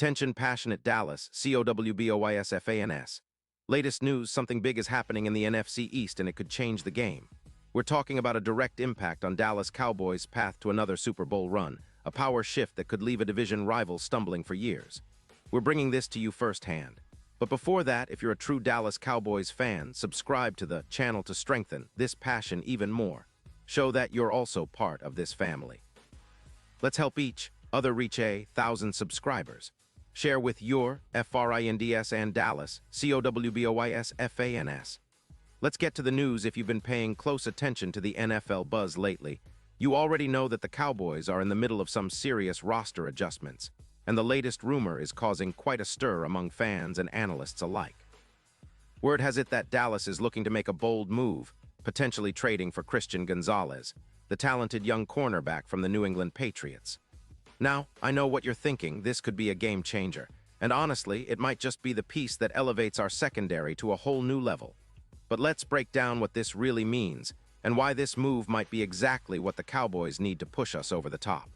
Attention passionate Dallas, Cowboys. Latest news, something big is happening in the NFC East and it could change the game. We're talking about a direct impact on Dallas Cowboys' path to another Super Bowl run, a power shift that could leave a division rival stumbling for years. We're bringing this to you firsthand. But before that, if you're a true Dallas Cowboys fan, subscribe to the channel to strengthen this passion even more. Show that you're also part of this family. Let's help each other reach 1,000 subscribers. Share with your friends and Dallas, Cowboys. Let's get to the news. If you've been paying close attention to the NFL buzz lately, you already know that the Cowboys are in the middle of some serious roster adjustments, and the latest rumor is causing quite a stir among fans and analysts alike. Word has it that Dallas is looking to make a bold move, potentially trading for Christian Gonzalez, the talented young cornerback from the New England Patriots. Now, I know what you're thinking, this could be a game changer, and honestly, it might just be the piece that elevates our secondary to a whole new level. But let's break down what this really means, and why this move might be exactly what the Cowboys need to push us over the top.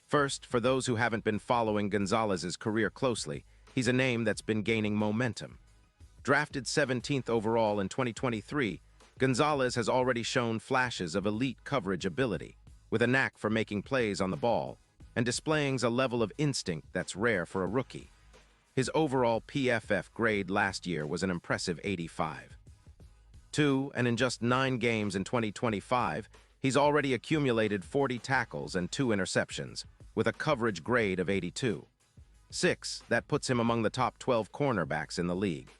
First, for those who haven't been following Gonzalez's career closely, he's a name that's been gaining momentum. Drafted 17th overall in 2023, Gonzalez has already shown flashes of elite coverage ability, with a knack for making plays on the ball, and displaying a level of instinct that's rare for a rookie. His overall PFF grade last year was an impressive 85. And in just 9 games in 2025, he's already accumulated 40 tackles and 2 interceptions, with a coverage grade of 82. That puts him among the top 12 cornerbacks in the league.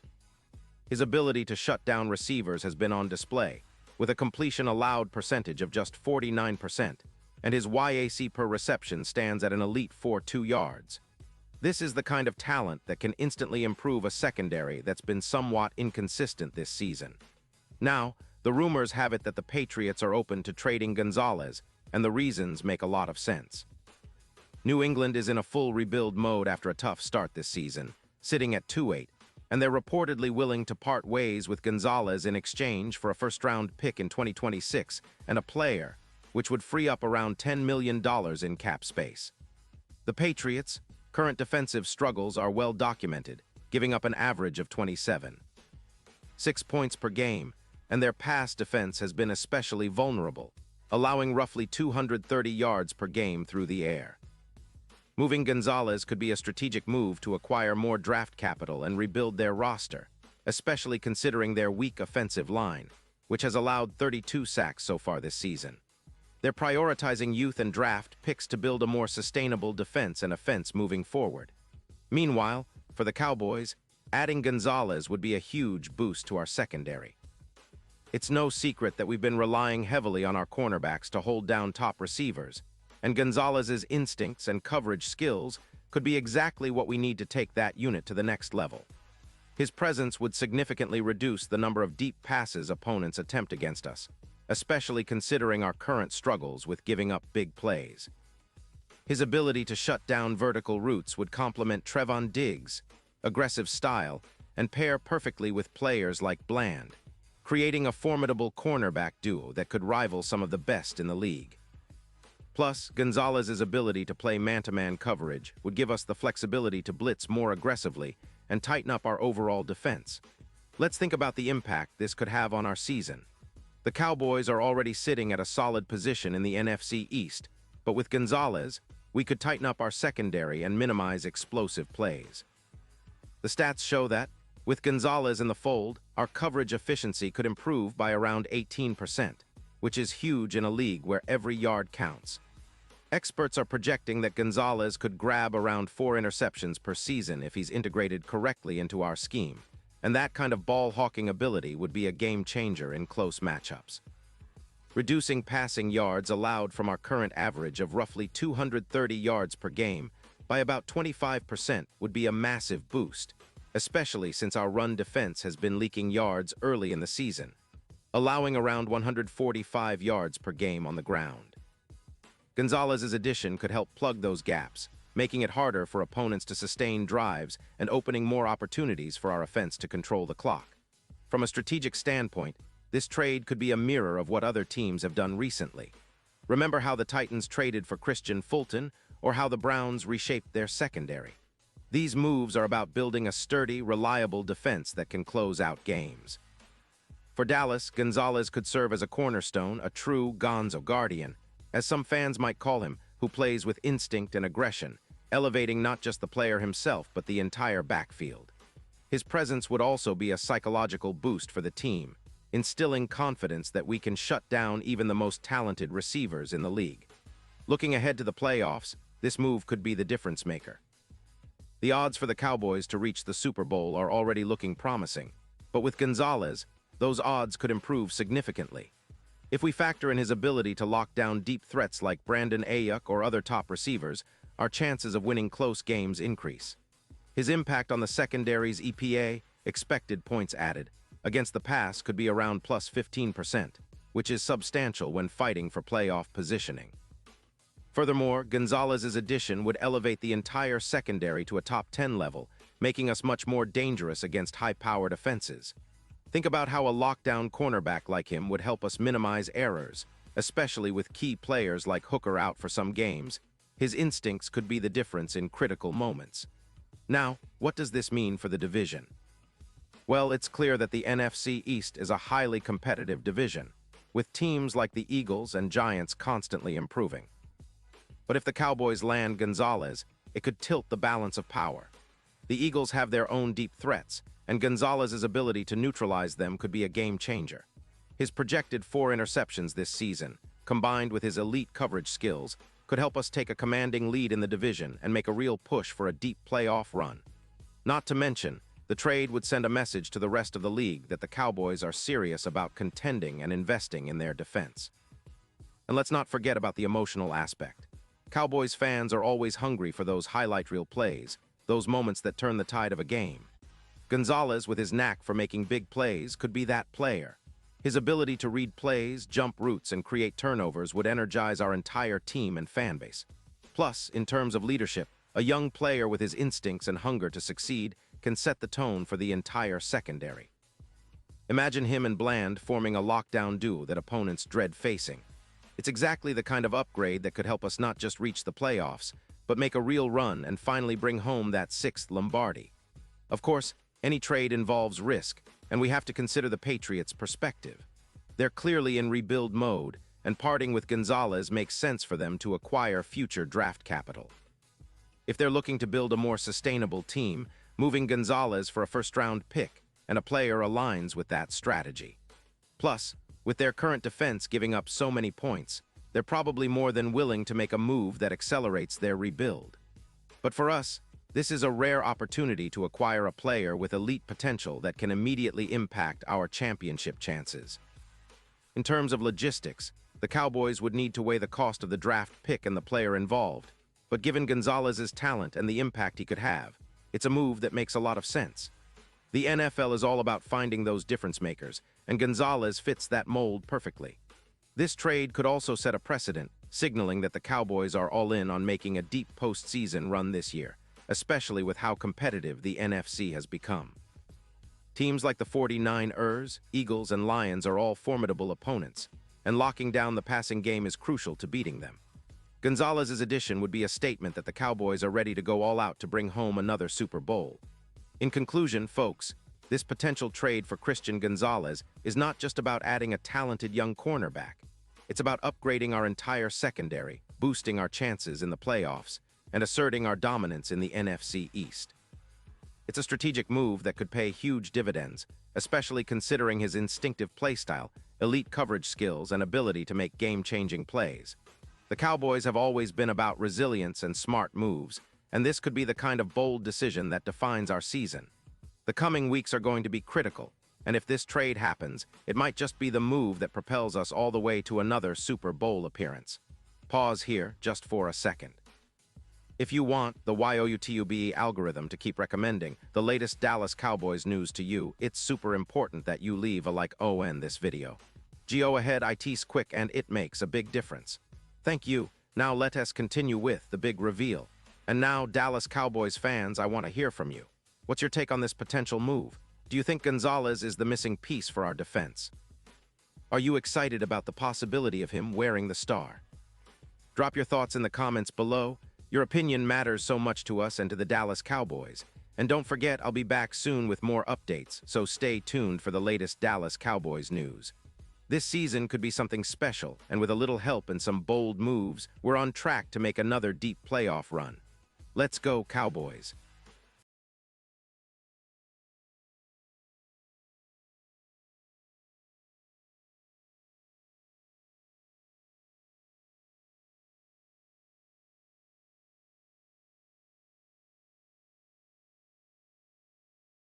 His ability to shut down receivers has been on display, with a completion allowed percentage of just 49%, and his YAC per reception stands at an elite 4.2 yards. This is the kind of talent that can instantly improve a secondary that's been somewhat inconsistent this season. Now, the rumors have it that the Patriots are open to trading Gonzalez, and the reasons make a lot of sense. New England is in a full rebuild mode after a tough start this season, sitting at 2-8, and they're reportedly willing to part ways with Gonzalez in exchange for a first-round pick in 2026 and a player, which would free up around $10 million in cap space. The Patriots' current defensive struggles are well documented, giving up an average of 27.6 points per game, and their pass defense has been especially vulnerable, allowing roughly 230 yards per game through the air. Moving Gonzalez could be a strategic move to acquire more draft capital and rebuild their roster, especially considering their weak offensive line, which has allowed 32 sacks so far this season. They're prioritizing youth and draft picks to build a more sustainable defense and offense moving forward. Meanwhile, for the Cowboys, adding Gonzalez would be a huge boost to our secondary. It's no secret that we've been relying heavily on our cornerbacks to hold down top receivers, and Gonzalez's instincts and coverage skills could be exactly what we need to take that unit to the next level. His presence would significantly reduce the number of deep passes opponents attempt against us, especially considering our current struggles with giving up big plays. His ability to shut down vertical routes would complement Trevon Diggs' aggressive style and pair perfectly with players like Bland, creating a formidable cornerback duo that could rival some of the best in the league. Plus, Gonzalez's ability to play man-to-man coverage would give us the flexibility to blitz more aggressively and tighten up our overall defense. Let's think about the impact this could have on our season. The Cowboys are already sitting at a solid position in the NFC East, but with Gonzalez, we could tighten up our secondary and minimize explosive plays. The stats show that, with Gonzalez in the fold, our coverage efficiency could improve by around 18%, which is huge in a league where every yard counts. Experts are projecting that Gonzalez could grab around 4 interceptions per season if he's integrated correctly into our scheme, and that kind of ball-hawking ability would be a game-changer in close matchups. Reducing passing yards allowed from our current average of roughly 230 yards per game by about 25% would be a massive boost, especially since our run defense has been leaking yards early in the season, allowing around 145 yards per game on the ground. Gonzalez's addition could help plug those gaps, making it harder for opponents to sustain drives and opening more opportunities for our offense to control the clock. From a strategic standpoint, this trade could be a mirror of what other teams have done recently. Remember how the Titans traded for Christian Fulton, or how the Browns reshaped their secondary? These moves are about building a sturdy, reliable defense that can close out games. For Dallas, Gonzalez could serve as a cornerstone, a true Gonzo guardian, as some fans might call him, who plays with instinct and aggression, elevating not just the player himself but the entire backfield. His presence would also be a psychological boost for the team, instilling confidence that we can shut down even the most talented receivers in the league. Looking ahead to the playoffs, this move could be the difference maker. The odds for the Cowboys to reach the Super Bowl are already looking promising, but with Gonzalez, those odds could improve significantly. If we factor in his ability to lock down deep threats like Brandon Ayuk or other top receivers, our chances of winning close games increase. His impact on the secondary's EPA, expected points added, against the pass could be around plus 15%, which is substantial when fighting for playoff positioning. Furthermore, Gonzalez's addition would elevate the entire secondary to a top 10 level, making us much more dangerous against high-powered offenses. Think about how a lockdown cornerback like him would help us minimize errors, especially with key players like Hooker out for some games. His instincts could be the difference in critical moments. Now, what does this mean for the division? Well, it's clear that the NFC East is a highly competitive division, with teams like the Eagles and Giants constantly improving. But if the Cowboys land Gonzalez, it could tilt the balance of power. The Eagles have their own deep threats, and Gonzalez's ability to neutralize them could be a game changer. His projected 4 interceptions this season, combined with his elite coverage skills, could help us take a commanding lead in the division and make a real push for a deep playoff run. Not to mention, the trade would send a message to the rest of the league that the Cowboys are serious about contending and investing in their defense. And let's not forget about the emotional aspect. Cowboys fans are always hungry for those highlight reel plays, those moments that turn the tide of a game. Gonzalez, with his knack for making big plays, could be that player. His ability to read plays, jump routes, and create turnovers would energize our entire team and fan base. Plus, in terms of leadership, a young player with his instincts and hunger to succeed can set the tone for the entire secondary. Imagine him and Bland forming a lockdown duo that opponents dread facing. It's exactly the kind of upgrade that could help us not just reach the playoffs, but make a real run and finally bring home that 6th Lombardi. Of course, any trade involves risk, and we have to consider the Patriots' perspective. They're clearly in rebuild mode, and parting with Gonzalez makes sense for them to acquire future draft capital. If they're looking to build a more sustainable team, moving Gonzalez for a first-round pick and a player aligns with that strategy. Plus, with their current defense giving up so many points, they're probably more than willing to make a move that accelerates their rebuild. But for us, this is a rare opportunity to acquire a player with elite potential that can immediately impact our championship chances. In terms of logistics, the Cowboys would need to weigh the cost of the draft pick and the player involved, but given Gonzalez's talent and the impact he could have, it's a move that makes a lot of sense. The NFL is all about finding those difference makers, and Gonzalez fits that mold perfectly. This trade could also set a precedent, signaling that the Cowboys are all in on making a deep postseason run this year, especially with how competitive the NFC has become. Teams like the 49ers, Eagles, and Lions are all formidable opponents, and locking down the passing game is crucial to beating them. Gonzalez's addition would be a statement that the Cowboys are ready to go all out to bring home another Super Bowl. In conclusion, folks, this potential trade for Christian Gonzalez is not just about adding a talented young cornerback. It's about upgrading our entire secondary, boosting our chances in the playoffs, and asserting our dominance in the NFC East. It's a strategic move that could pay huge dividends, especially considering his instinctive playstyle, elite coverage skills, and ability to make game-changing plays. The Cowboys have always been about resilience and smart moves, and this could be the kind of bold decision that defines our season. The coming weeks are going to be critical, and if this trade happens, it might just be the move that propels us all the way to another Super Bowl appearance. Pause here just for a second. If you want the YOUTUBE algorithm to keep recommending the latest Dallas Cowboys news to you, it's super important that you leave a like on this video. Go ahead, it's quick and it makes a big difference. Thank you. Now let us continue with the big reveal. And now, Dallas Cowboys fans, I want to hear from you. What's your take on this potential move? Do you think Gonzalez is the missing piece for our defense? Are you excited about the possibility of him wearing the star? Drop your thoughts in the comments below, Your opinion matters so much to us and to the Dallas Cowboys. And don't forget, I'll be back soon with more updates, so stay tuned for the latest Dallas Cowboys news. This season could be something special, and with a little help and some bold moves, we're on track to make another deep playoff run. Let's go, Cowboys.